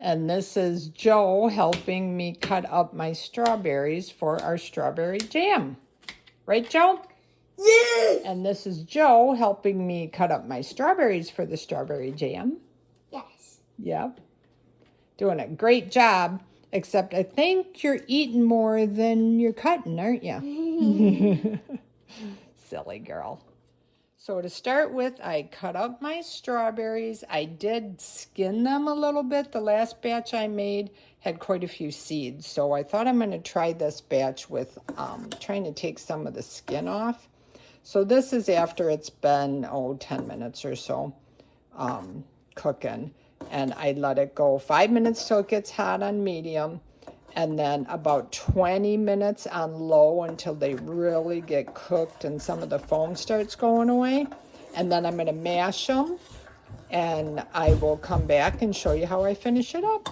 And this is Joe helping me cut up my strawberries for our strawberry jam. Right, Joe? Yes. And this is Joe helping me cut up my strawberries for the strawberry jam. Yes. Yep. Doing a great job, except I think you're eating more than you're cutting, aren't you? Silly girl. So to start with, I cut up my strawberries. I did skin them a little bit. The last batch I made had quite a few seeds. So I thought I'm going to try this batch with trying to take some of the skin off. So this is after it's been, 10 minutes or so cooking. And I let it go 5 minutes till it gets hot on medium. And then about 20 minutes on low until they really get cooked and some of the foam starts going away. And then I'm going to mash them, and I will come back and show you how I finish it up.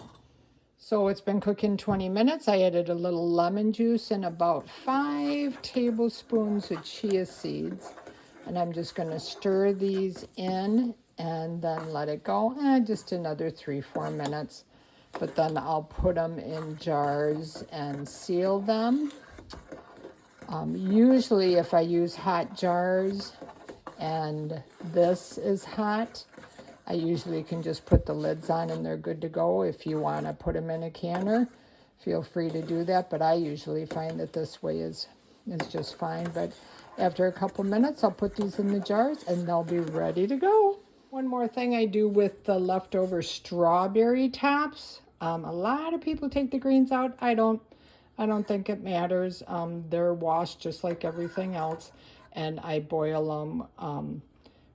So it's been cooking 20 minutes. I added a little lemon juice and about 5 tablespoons of chia seeds. And I'm just going to stir these in and then let it go. Just another 3-4 minutes. But then I'll put them in jars and seal them. Usually if I use hot jars and this is hot, I usually can just put the lids on and they're good to go. If you want to put them in a canner, feel free to do that. But I usually find that this way is just fine. But after a couple minutes, I'll put these in the jars and they'll be ready to go. One more thing I do with the leftover strawberry tops. A lot of people take the greens out. I don't think it matters. They're washed just like everything else. And I boil them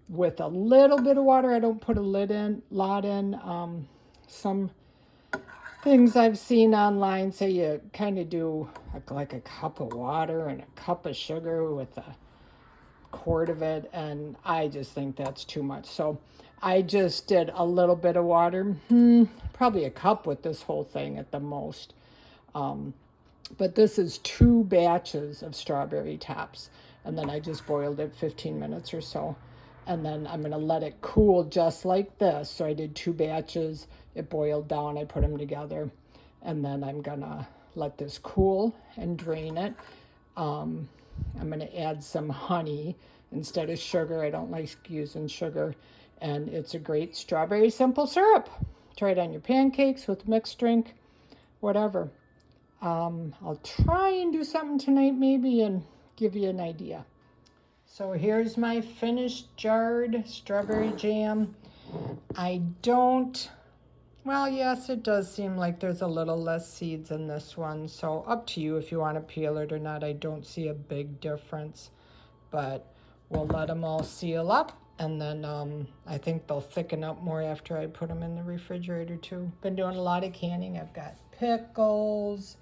with a little bit of water. I don't put a lot in. Some things I've seen online say you kind of do like a cup of water and a cup of sugar with a quart of it, and I just think that's too much. So I just did a little bit of water, probably a cup with this whole thing at the most. But this is 2 batches of strawberry tops, and then I just boiled it 15 minutes or so. And then I'm going to let it cool just like this. So I did 2 batches. It boiled down. I put them together. And then I'm going to let this cool and drain it. I'm going to add some honey instead of sugar. I don't like using sugar. And it's a great strawberry simple syrup. Try it on your pancakes with mixed drink, whatever. I'll try and do something tonight maybe and give you an idea. So here's my finished jarred strawberry jam. Well, yes, it does seem like there's a little less seeds in this one. So up to you if you want to peel it or not. I don't see a big difference, but we'll let them all seal up. And then I think they'll thicken up more after I put them in the refrigerator too. Been doing a lot of canning. I've got pickles.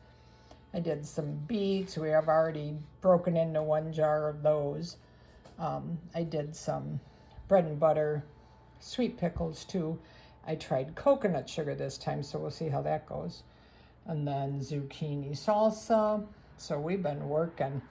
I did some beets. We have already broken into 1 jar of those. I did some bread and butter sweet pickles too. I tried coconut sugar this time, so we'll see how that goes. And then zucchini salsa. So we've been working.